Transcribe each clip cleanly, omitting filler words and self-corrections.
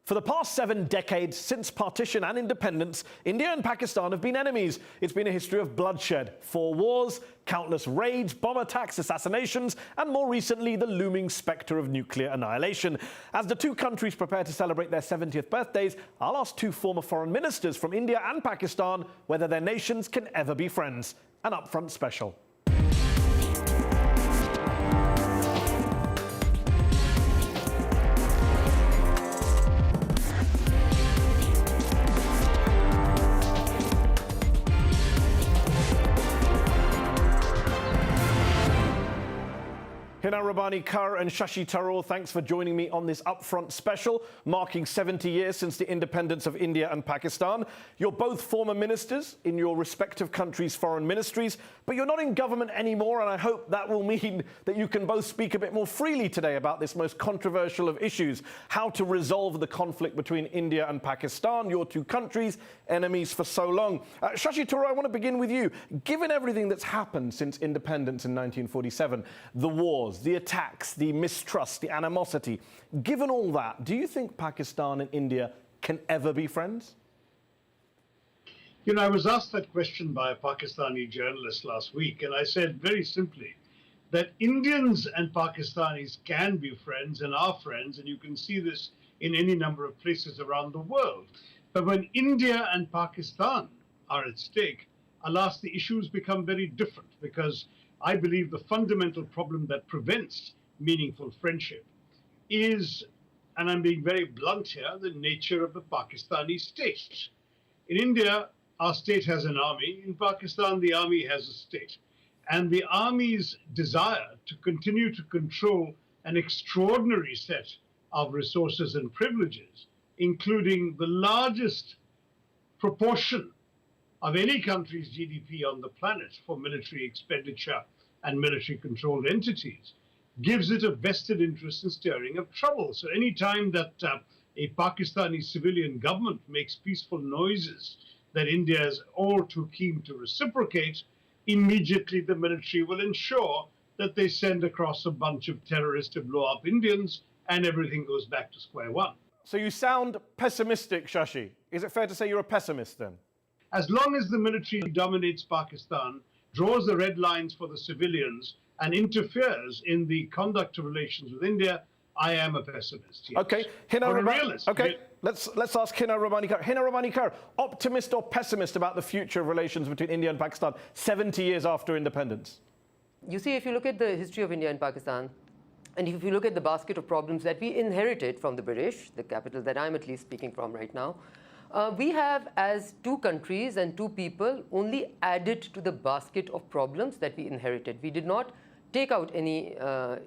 For the past 7 decades, since partition and independence, India and Pakistan have been enemies. It's been a history of bloodshed, 4 wars, countless raids, bomb attacks, assassinations, and more recently, the looming spectre of nuclear annihilation. As the two countries prepare to celebrate their 70th birthdays, I'll ask 2 former foreign ministers from India and Pakistan whether their nations can ever be friends. An upfront special. Hina Rabbani Kaur and Shashi Tharoor, thanks for joining me on this upfront special, marking 70 years since the independence of India and Pakistan. You're both former ministers in your respective countries' foreign ministries, but you're not in government anymore, and I hope that will mean that you can both speak a bit more freely today about this most controversial of issues, how to resolve the conflict between India and Pakistan, your two countries, enemies for so long. Shashi Tharoor, I want to begin with you. Given everything that's happened since independence in 1947, the wars, the attacks, the mistrust, the animosity. Given all that, do you think Pakistan and India can ever be friends? You know, I was asked that question by a Pakistani journalist last week, and I said very simply that Indians and Pakistanis can be friends and are friends, and you can see this in any number of places around the world. But when India and Pakistan are at stake, alas, the issues become very different, because I believe the fundamental problem that prevents meaningful friendship is, and I'm being very blunt here, the nature of the Pakistani state. In India, our state has an army. In Pakistan, the army has a state. And the army's desire to continue to control an extraordinary set of resources and privileges, including the largest proportion of any country's GDP on the planet for military expenditure and military-controlled entities, gives it a vested interest in stirring up trouble. So any time that a Pakistani civilian government makes peaceful noises that India is all too keen to reciprocate, immediately the military will ensure that they send across a bunch of terrorists to blow up Indians, and everything goes back to square one. So you sound pessimistic, Shashi. Is it fair to say you're a pessimist then? As long as the military dominates Pakistan, draws the red lines for the civilians, and interferes in the conduct of relations with India, I am a pessimist. Yes. Okay, Hina Or a realist. Okay, let's ask Hina Rabbani Kaur. Hina Rabbani Kaur, optimist or pessimist about the future of relations between India and Pakistan 70 years after independence? You see, if you look at the history of India and Pakistan, and if you look at the basket of problems that we inherited from the British, the capital that I'm at least speaking from right now, we have, as 2 countries and 2 people, only added to the basket of problems that we inherited. We did not take out any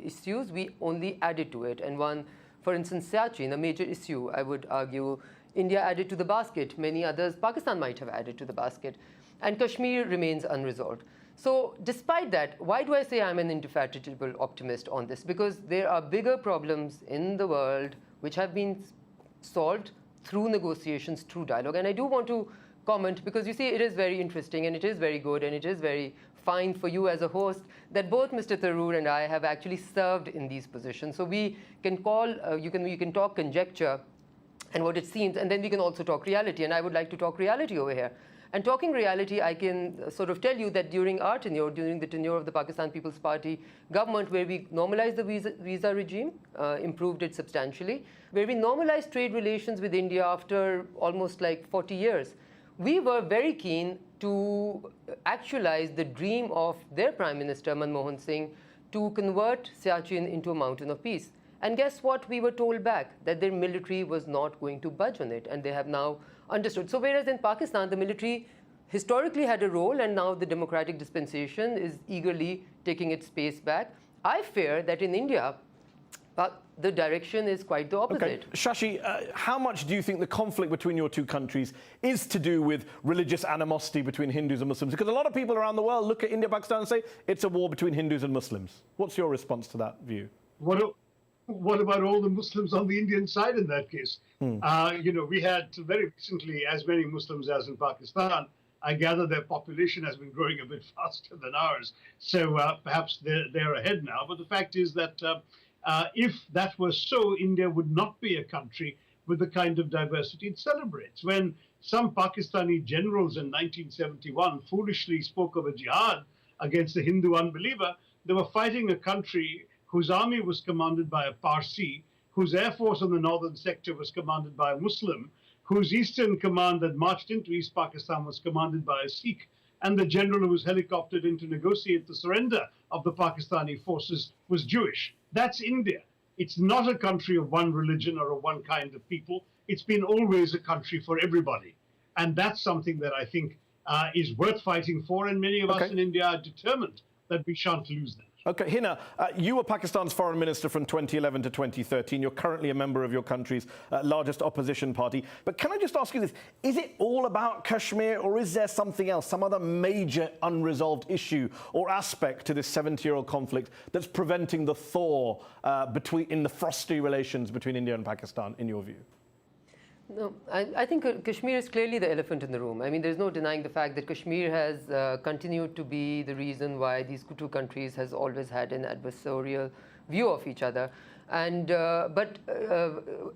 issues, we only added to it. And one, for instance, Siachen, a major issue, I would argue, India added to the basket. Many others, Pakistan might have added to the basket. And Kashmir remains unresolved. So despite that, why do I say I'm an indefatigable optimist on this? Because there are bigger problems in the world which have been solved through negotiations, through dialogue. And I do want to comment, because you see, it is very interesting and it is very good and it is very fine for you as a host that both Mr. Tharoor and I have actually served in these positions. So we can call, you can talk conjecture and what it seems, and then we can also talk reality. And I would like to talk reality over here. And talking reality, I can sort of tell you that during our tenure, during the tenure of the Pakistan People's Party government, where we normalized the visa regime, improved it substantially, where we normalized trade relations with India after almost like 40 years, we were very keen to actualize the dream of their Prime Minister, Manmohan Singh, to convert Siachen into a mountain of peace. And guess what? We were told back that their military was not going to budge on it, and they have now understood. So whereas in Pakistan, the military historically had a role, and now the democratic dispensation is eagerly taking its space back, I fear that in India, the direction is quite the opposite. Okay. Shashi, how much do you think the conflict between your 2 countries is to do with religious animosity between Hindus and Muslims? Because a lot of people around the world look at India, Pakistan and say it's a war between Hindus and Muslims. What's your response to that view? What about all the Muslims on the Indian side in that case? You know, we had very recently as many Muslims as in Pakistan. I gather their population has been growing a bit faster than ours. So perhaps they're ahead now. But the fact is that if that was so, India would not be a country with the kind of diversity it celebrates. When some Pakistani generals in 1971 foolishly spoke of a jihad against a Hindu unbeliever, they were fighting a country whose army was commanded by a Parsi, whose air force on the northern sector was commanded by a Muslim, whose eastern command that marched into East Pakistan was commanded by a Sikh, and the general who was helicoptered in to negotiate the surrender of the Pakistani forces was Jewish. That's India. It's not a country of one religion or of one kind of people. It's been always a country for everybody. And that's something that I think is worth fighting for, and many of us in India are determined that we shan't lose that. Okay, Hina, you were Pakistan's foreign minister from 2011 to 2013. You're currently a member of your country's largest opposition party. But can I just ask you this? Is it all about Kashmir, or is there something else, some other major unresolved issue or aspect to this 70-year-old conflict that's preventing the thaw in the frosty relations between India and Pakistan, in your view? No, I think Kashmir is clearly the elephant in the room. I mean, there's no denying the fact that Kashmir has continued to be the reason why these two countries has always had an adversarial view of each other. And but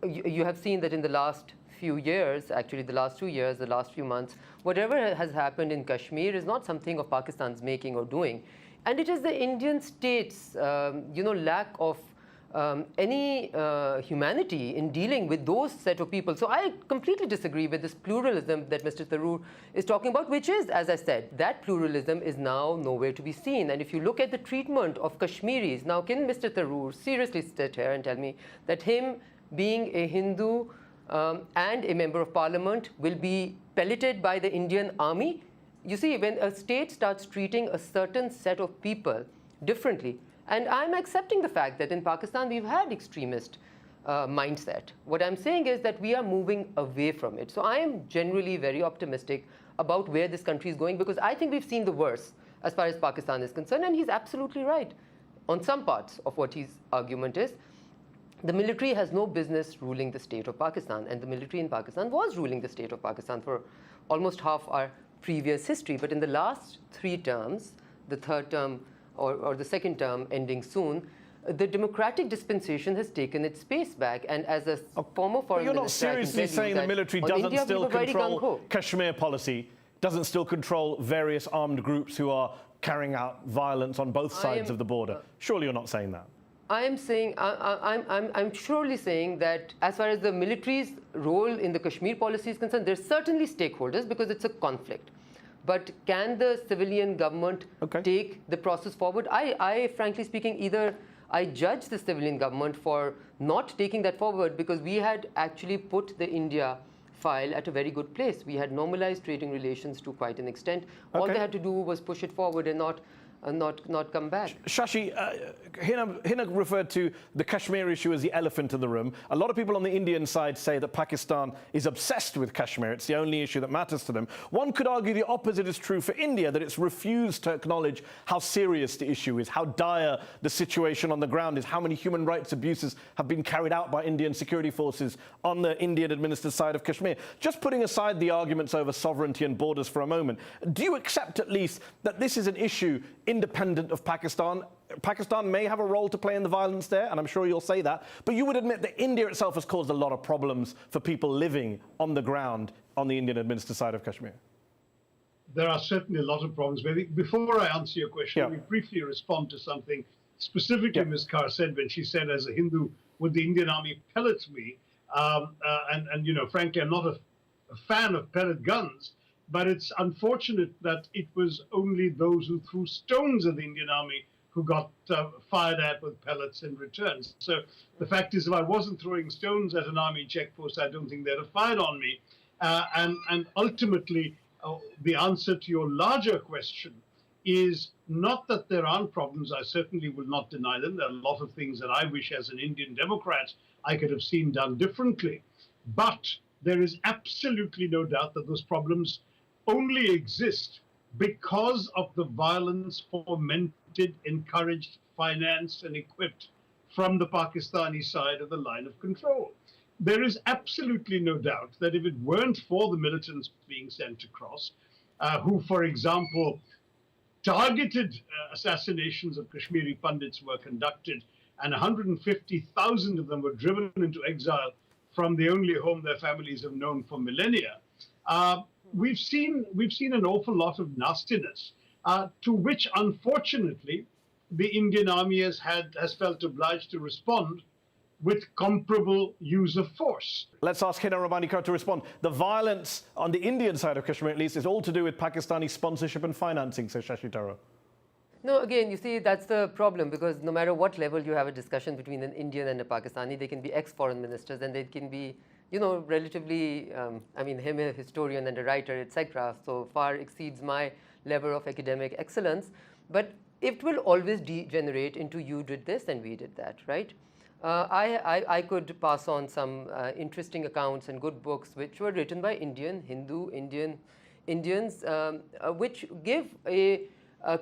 you have seen that in the last few years, actually the last 2 years, the last few months, whatever has happened in Kashmir is not something of Pakistan's making or doing, and it is the Indian state's lack of any humanity in dealing with those set of people. So I completely disagree with this pluralism that Mr. Tharoor is talking about, which is, as I said, that pluralism is now nowhere to be seen. And if you look at the treatment of Kashmiris, now can Mr. Tharoor seriously sit here and tell me that him being a Hindu and a member of parliament will be pelleted by the Indian army? You see, when a state starts treating a certain set of people differently, and I'm accepting the fact that in Pakistan we've had extremist mindset. What I'm saying is that we are moving away from it. So I am generally very optimistic about where this country is going, because I think we've seen the worst as far as Pakistan is concerned, and he's absolutely right on some parts of what his argument is. The military has no business ruling the state of Pakistan, and the military in Pakistan was ruling the state of Pakistan for almost half our previous history. But in the last 3 terms, the third term or the second term ending soon, the democratic dispensation has taken its space back. And as a former foreign You're not minister, seriously saying the military doesn't still control Kashmir policy, doesn't still control various armed groups who are carrying out violence on both sides of the border? Surely you're not saying that. I am saying, I'm surely saying that as far as the military's role in the Kashmir policy is concerned, there's certainly stakeholders because it's a conflict. But can the civilian government take the process forward? I, frankly speaking, either I judge the civilian government for not taking that forward, because we had actually put the India file at a very good place. We had normalized trading relations to quite an extent. All they had to do was push it forward and not come back. Shashi, Hina referred to the Kashmir issue as the elephant in the room. A lot of people on the Indian side say that Pakistan is obsessed with Kashmir. It's the only issue that matters to them. One could argue the opposite is true for India, that it's refused to acknowledge how serious the issue is, how dire the situation on the ground is, how many human rights abuses have been carried out by Indian security forces on the Indian-administered side of Kashmir. Just putting aside the arguments over sovereignty and borders for a moment, do you accept at least that this is an issue independent of Pakistan? Pakistan may have a role to play in the violence there, and I'm sure you'll say that, but you would admit that India itself has caused a lot of problems for people living on the ground on the Indian-administered side of Kashmir. There are certainly a lot of problems. Maybe before I answer your question, let me briefly respond to something specifically Ms. Kaur said when she said, as a Hindu, would the Indian army pellet me? And you know, frankly, I'm not a fan of pellet guns, but it's unfortunate that it was only those who threw stones at the Indian army who got fired at with pellets in return. So the fact is, if I wasn't throwing stones at an army checkpost, I don't think they'd have fired on me. And ultimately, the answer to your larger question is not that there aren't problems. I certainly will not deny them. There are a lot of things that I wish, as an Indian Democrat, I could have seen done differently. But there is absolutely no doubt that those problems only exist because of the violence fomented, encouraged, financed, and equipped from the Pakistani side of the line of control. There is absolutely no doubt that if it weren't for the militants being sent across, who, for example, targeted assassinations of Kashmiri Pandits were conducted, and 150,000 of them were driven into exile from the only home their families have known for millennia. We've seen an awful lot of nastiness, to which unfortunately the Indian army has felt obliged to respond with comparable use of force. Let's ask Hina Rabbani Kar to respond. The violence on the Indian side of Kashmir, at least, is all to do with Pakistani sponsorship and financing, says Shashi Tharoor. No, again, you see, that's the problem, because no matter what level you have a discussion between an Indian and a Pakistani, they can be ex-foreign ministers and they can be, you know, relatively, I mean, him a historian and a writer, etc., so far exceeds my level of academic excellence. But it will always degenerate into you did this and we did that, right? I could pass on some interesting accounts and good books which were written by Hindu Indians, which give a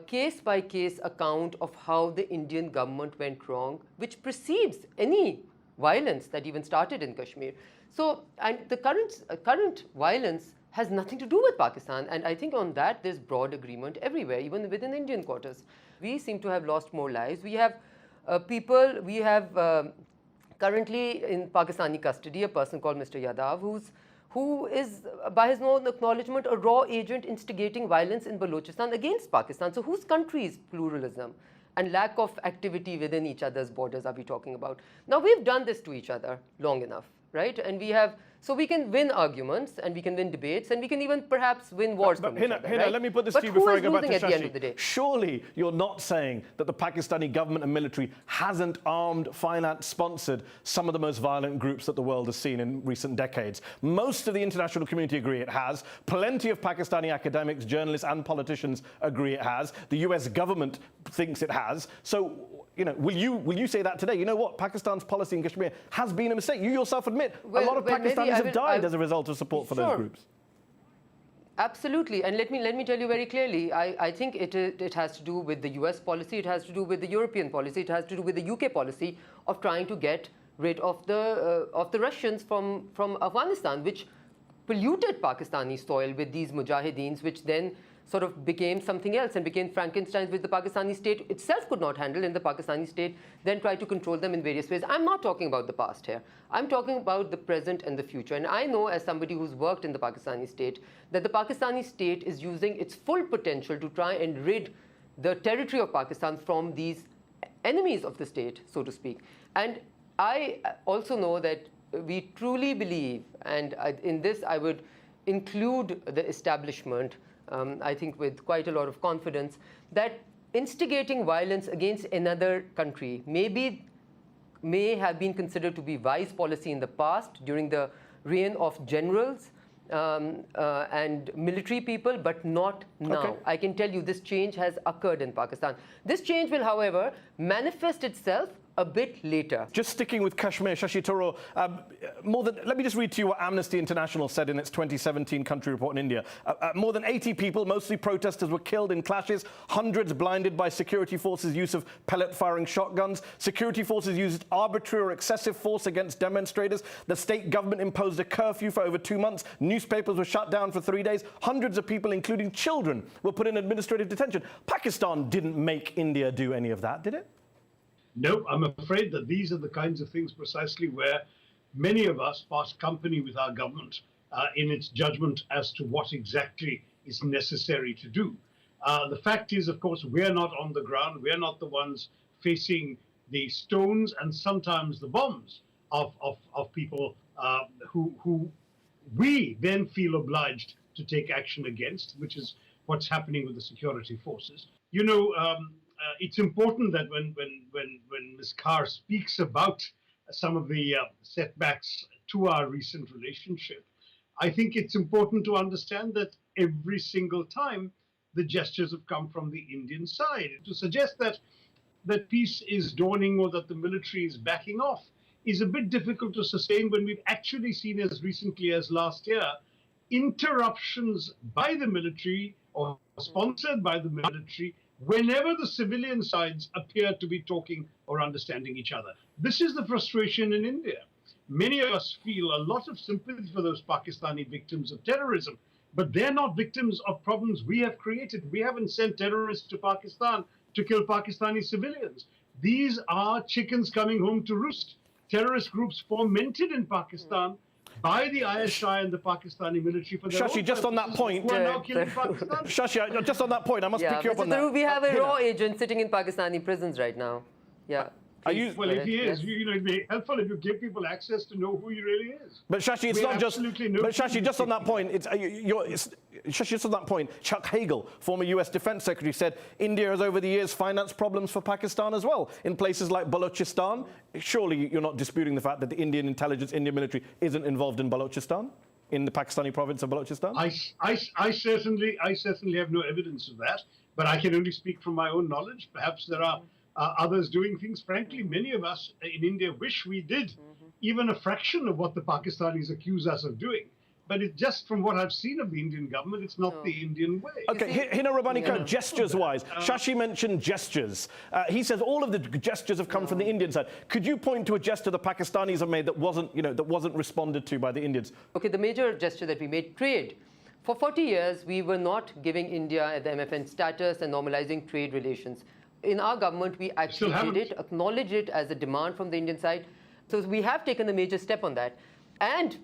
case-by-case account of how the Indian government went wrong, which precedes any violence that even started in Kashmir. So, and the current violence has nothing to do with Pakistan, and I think on that there's broad agreement everywhere, even within Indian quarters. We seem to have lost more lives. We have currently in Pakistani custody a person called Mr. Yadav, who is, by his own acknowledgement, a raw agent instigating violence in Balochistan against Pakistan. So whose country's pluralism and lack of activity within each other's borders are we talking about? Now, we've done this to each other long enough, right? And we have, so we can win arguments and we can win debates and we can even perhaps win wars from each other, right? Let me put this to you before I go back to at the end of Shashi. the day? Surely you're not saying that the Pakistani government and military hasn't armed, financed, sponsored some of the most violent groups that the world has seen in recent decades. Most of the international community agree it has. Plenty of Pakistani academics, journalists and politicians agree it has. The US government thinks it has. So, you know, will you say that today? You know what? Pakistan's policy in Kashmir has been a mistake. You yourself admit a lot of Pakistanis have died as a result of support for those groups. Absolutely, and let me tell you very clearly. I think it has to do with the US policy. It has to do with the European policy. It has to do with the UK policy of trying to get rid of the Russians from Afghanistan, which polluted Pakistani soil with these mujahideens, which then sort of became something else and became Frankensteins, which the Pakistani state itself could not handle, and the Pakistani state then tried to control them in various ways. I'm not talking about the past here. I'm talking about the present and the future. And I know, as somebody who's worked in the Pakistani state, that the Pakistani state is using its full potential to try and rid the territory of Pakistan from these enemies of the state, so to speak. And I also know that we truly believe, and in this I would include the establishment, I think with quite a lot of confidence, that instigating violence against another country may have been considered to be wise policy in the past during the reign of generals and military people, but not now. Okay. I can tell you this change has occurred in Pakistan. This change will, however, manifest itself a bit later. Just sticking with Kashmir, Shashi Tharoor, let me just read to you what Amnesty International said in its 2017 country report in India. More than 80 people, mostly protesters, were killed in clashes, hundreds blinded by security forces' use of pellet-firing shotguns. Security forces used arbitrary or excessive force against demonstrators. The state government imposed a curfew for over 2 months. Newspapers were shut down for 3 days. Hundreds of people, including children, were put in administrative detention. Pakistan didn't make India do any of that, did it? No, I'm afraid that these are the kinds of things precisely where many of us part company with our government in its judgment as to what exactly is necessary to do. The fact is, of course, we're not on the ground. We're not the ones facing the stones and sometimes the bombs of people who we then feel obliged to take action against, which is what's happening with the security forces. You know, it's important that when Ms. Carr speaks about some of the setbacks to our recent relationship, I think it's important to understand that every single time the gestures have come from the Indian side. To suggest that peace is dawning or that the military is backing off is a bit difficult to sustain when we've actually seen, as recently as last year, interruptions by the military or sponsored by the military whenever the civilian sides appear to be talking or understanding each other. This is the frustration in India. Many of us feel a lot of sympathy for those Pakistani victims of terrorism, but they're not victims of problems we have created. We haven't sent terrorists to Pakistan to kill Pakistani civilians. These are chickens coming home to roost. terrorist groups fomented in Pakistan by the ISI and the Pakistani military for their Shashi, own just on that purposes, point, who are now killing Pakistanis. Shashi, just on that point, I must pick you up Mr. on that. Tharoor, we have a Hina. raw agent sitting in Pakistani prisons right now. Yeah. Are you- Well, if he is, Yes. it'd be helpful if you give people access to know who he really is. But Shashi, it's We not have just. absolutely no But Shashi, proof. just on that point, Shashi, just on that point, Chuck Hagel, former U.S. Defense Secretary, said India has over the years financed problems for Pakistan as well in places like Balochistan. Surely you're not disputing the fact that the Indian intelligence, Indian military, isn't involved in Balochistan, in the Pakistani province of Balochistan. I certainly have no evidence of that, but I can only speak from my own knowledge. Perhaps there are others doing things. Frankly, many of us in India wish we did even a fraction of what the Pakistanis accuse us of doing. But it just from what I've seen of the Indian government, it's not the Indian way. Okay, Hina Rabbani Khan, gestures-wise, Shashi mentioned gestures. He says all of the gestures have come from the Indian side. Could you point to a gesture the Pakistanis have made that wasn't responded to by the Indians? Okay, the major gesture that we made, trade. For 40 years, we were not giving India the MFN status and normalizing trade relations. In our government, we actually did it, acknowledged it as a demand from the Indian side. So we have taken a major step on that. And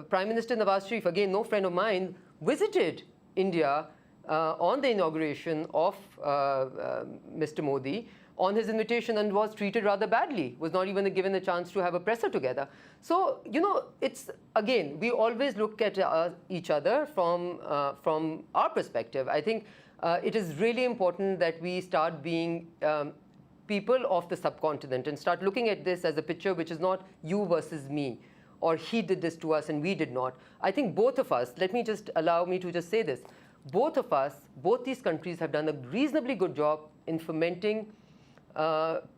Prime Minister Nawaz Sharif, again, no friend of mine, visited India on the inauguration of Mr. Modi on his invitation and was treated rather badly, was not even given a chance to have a presser together. So, it's, again, we always look at each other from our perspective. I think it is really important that we start being people of the subcontinent and start looking at this as a picture which is not you versus me, or he did this to us and we did not. I think both of us, allow me to just say this, both of us, both these countries have done a reasonably good job in fomenting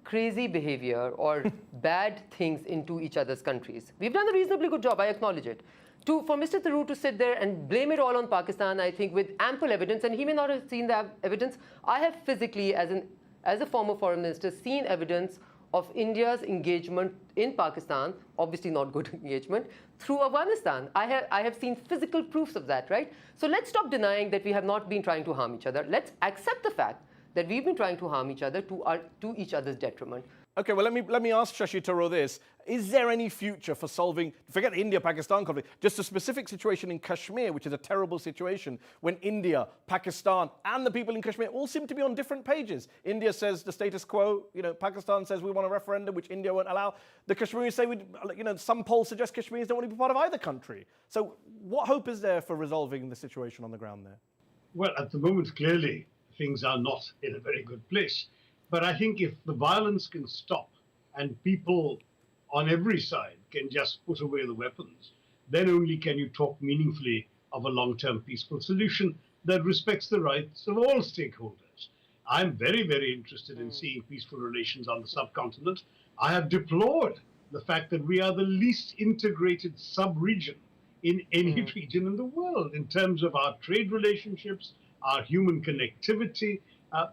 crazy behavior or bad things into each other's countries. We've done a reasonably good job, I acknowledge it. For Mr. Tharoor to sit there and blame it all on Pakistan, I think with ample evidence, and he may not have seen the evidence, I have physically, as a former foreign minister, seen evidence of India's engagement in Pakistan, obviously not good engagement, through Afghanistan. I have seen physical proofs of that, right? So let's stop denying that we have not been trying to harm each other. Let's accept the fact that we've been trying to harm each other to each other's detriment. Okay, well, let me ask Shashi Tharoor this. Is there any future for solving, forget the India-Pakistan conflict, just a specific situation in Kashmir, which is a terrible situation, when India, Pakistan, and the people in Kashmir all seem to be on different pages? India says the status quo, Pakistan says we want a referendum, which India won't allow. The Kashmiris say, some polls suggest Kashmiris don't want to be part of either country. So what hope is there for resolving the situation on the ground there? Well, at the moment, clearly, things are not in a very good place. But I think if the violence can stop and people on every side can just put away the weapons, then only can you talk meaningfully of a long-term peaceful solution that respects the rights of all stakeholders. I'm very, very interested in seeing peaceful relations on the subcontinent. I have deplored the fact that we are the least integrated sub-region in any region in the world in terms of our trade relationships, our human connectivity.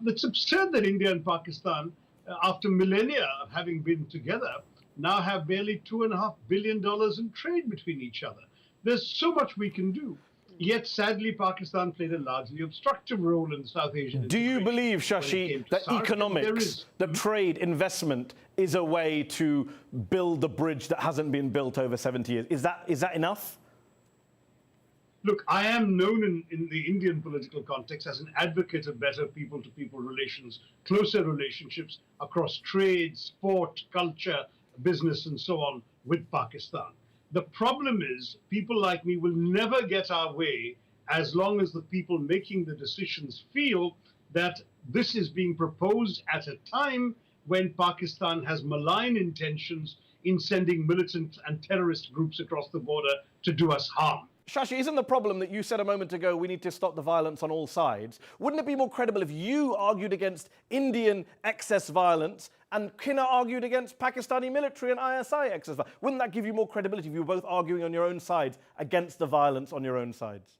It's absurd that India and Pakistan, after millennia of having been together, now have barely $2.5 billion in trade between each other. There's so much we can do. Yet, sadly, Pakistan played a largely obstructive role in South Asian. Do you believe, Shashi, that economics, that trade, investment is a way to build the bridge that hasn't been built over 70 years? Is that enough? Look, I am known in the Indian political context as an advocate of better people-to-people relations, closer relationships across trade, sport, culture, business, and so on with Pakistan. The problem is people like me will never get our way as long as the people making the decisions feel that this is being proposed at a time when Pakistan has malign intentions in sending militant and terrorist groups across the border to do us harm. Shashi, isn't the problem that you said a moment ago we need to stop the violence on all sides? Wouldn't it be more credible if you argued against Indian excess violence and Hina argued against Pakistani military and ISI excess violence? Wouldn't that give you more credibility if you were both arguing on your own sides against the violence on your own sides?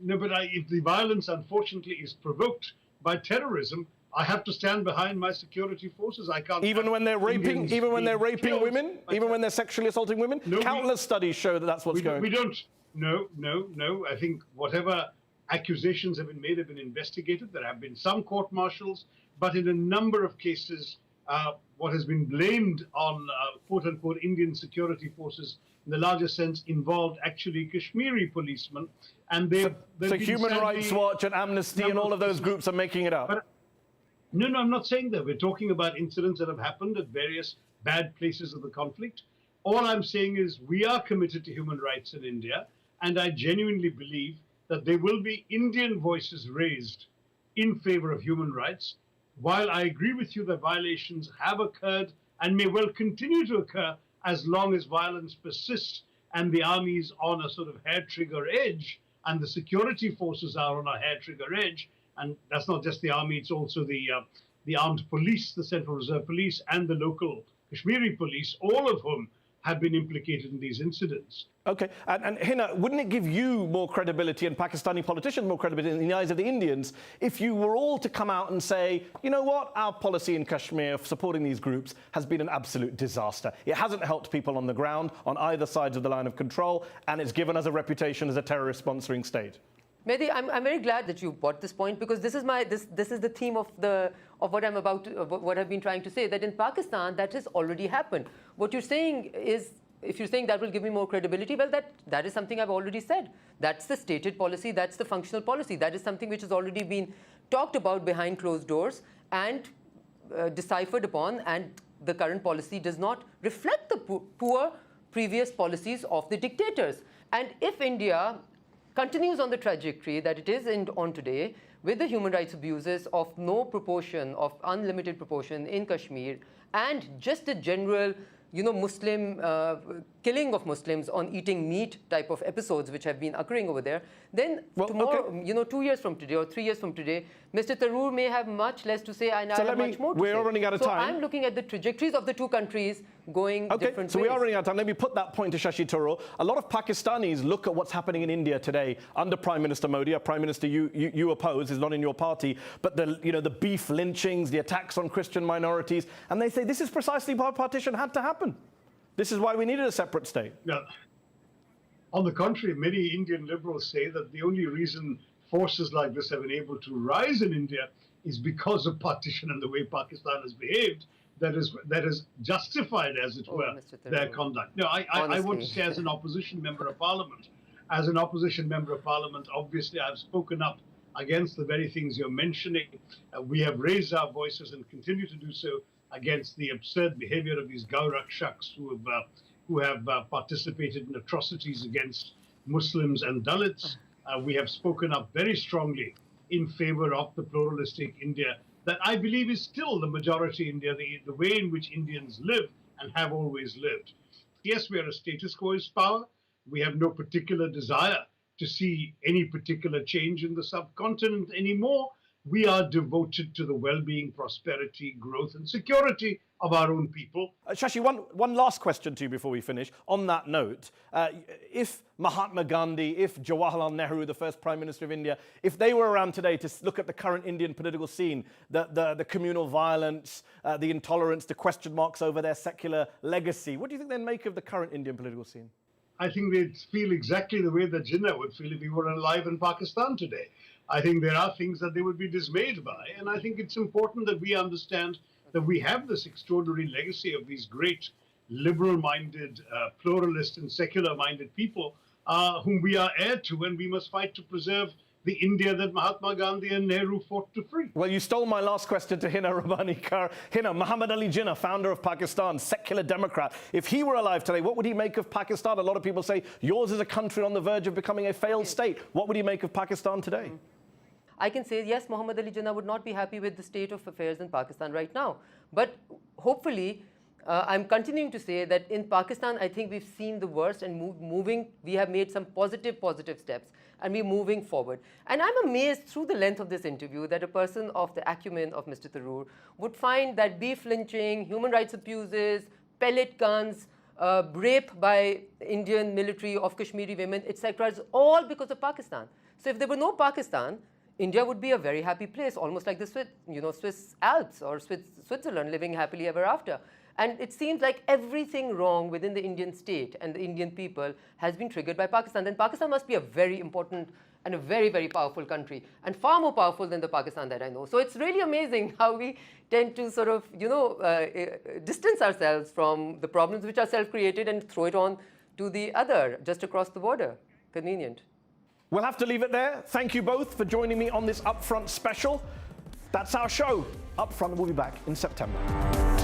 No, but if the violence, unfortunately, is provoked by terrorism, I have to stand behind my security forces. I can't. Even when they're raping, women, even when they're sexually assaulting women. No, countless studies show that that's what's going on. We don't. No. I think whatever accusations have been made have been investigated. There have been some court martials, but in a number of cases, what has been blamed on quote-unquote Indian security forces in the larger sense involved actually Kashmiri policemen. And so Human Rights Watch and Amnesty and all of those groups are making it up. But, no, I'm not saying that. We're talking about incidents that have happened at various bad places of the conflict. All I'm saying is we are committed to human rights in India, and I genuinely believe that there will be Indian voices raised in favor of human rights. While I agree with you that violations have occurred and may well continue to occur as long as violence persists and the army is on a sort of hair-trigger edge and the security forces are on a hair-trigger edge, and that's not just the army, it's also the armed police, the Central Reserve Police and the local Kashmiri police, all of whom have been implicated in these incidents. Okay, and Hina, wouldn't it give you more credibility and Pakistani politicians more credibility in the eyes of the Indians if you were all to come out and say, you know what, our policy in Kashmir of supporting these groups has been an absolute disaster. It hasn't helped people on the ground on either side of the line of control, and it's given us a reputation as a terrorist sponsoring state. Mehdi, I'm very glad that you brought this point, because this is the theme of what I've been trying to say, that in Pakistan that has already happened. What you're saying is, if you're saying that will give me more credibility, well, that is something I've already said. That's the stated policy, that's the functional policy. That is something which has already been talked about behind closed doors and deciphered upon, and the current policy does not reflect the poor previous policies of the dictators. And if India continues on the trajectory that it is on today, with the human rights abuses of no proportion, of unlimited proportion in Kashmir, and just a general, Muslim killing of Muslims on eating meat type of episodes which have been occurring over there, then tomorrow, okay, 2 years from today or 3 years from today, Mr. Tharoor may have much less to say and I have much more to say. We're running out of time. So I'm looking at the trajectories of the two countries going different ways. So we are running out of time. Let me put that point to Shashi Tharoor. A lot of Pakistanis look at what's happening in India today under Prime Minister Modi, a Prime Minister you oppose, is not in your party, but the beef lynchings, the attacks on Christian minorities, and they say this is precisely why partition had to happen. This is why we needed a separate state. Yeah. On the contrary, many Indian liberals say that the only reason forces like this have been able to rise in India is because of partition and the way Pakistan has behaved. That is justified, as it were, their conduct. No, I want to say, as an opposition member of parliament, obviously I've spoken up against the very things you're mentioning. We have raised our voices and continue to do so against the absurd behavior of these Gaurakshaks who have participated in atrocities against Muslims and Dalits. We have spoken up very strongly in favor of the pluralistic India that I believe is still the majority India, the way in which Indians live and have always lived. Yes, we are a status quoist power. We have no particular desire to see any particular change in the subcontinent anymore. We are devoted to the well-being, prosperity, growth, and security of our own people. Shashi, one last question to you before we finish. On that note, if Mahatma Gandhi, if Jawaharlal Nehru, the first Prime Minister of India, if they were around today to look at the current Indian political scene, the communal violence, the intolerance, the question marks over their secular legacy, what do you think they'd make of the current Indian political scene? I think they'd feel exactly the way that Jinnah would feel if he were alive in Pakistan today. I think there are things that they would be dismayed by, and I think it's important that we understand that we have this extraordinary legacy of these great liberal-minded, pluralist and secular-minded people whom we are heir to, and we must fight to preserve the India that Mahatma Gandhi and Nehru fought to free. Well, you stole my last question to Hina Rabbani Kar. Hina, Muhammad Ali Jinnah, founder of Pakistan, secular Democrat. If he were alive today, what would he make of Pakistan? A lot of people say yours is a country on the verge of becoming a failed state. What would he make of Pakistan today? I can say, yes, Muhammad Ali Jinnah would not be happy with the state of affairs in Pakistan right now. But hopefully, I'm continuing to say that in Pakistan, I think we've seen the worst and we have made some positive steps and we're moving forward. And I'm amazed through the length of this interview that a person of the acumen of Mr. Tharoor would find that beef lynching, human rights abuses, pellet guns, rape by Indian military of Kashmiri women, etc. is all because of Pakistan. So if there were no Pakistan, India would be a very happy place, almost like the Swiss Alps or Switzerland, living happily ever after. And it seems like everything wrong within the Indian state and the Indian people has been triggered by Pakistan. Then Pakistan must be a very important and a very, very powerful country, and far more powerful than the Pakistan that I know. So it's really amazing how we tend to sort of, distance ourselves from the problems which are self-created and throw it on to the other, just across the border. Convenient. We'll have to leave it there. Thank you both for joining me on this Upfront special. That's our show. Upfront will be back in September.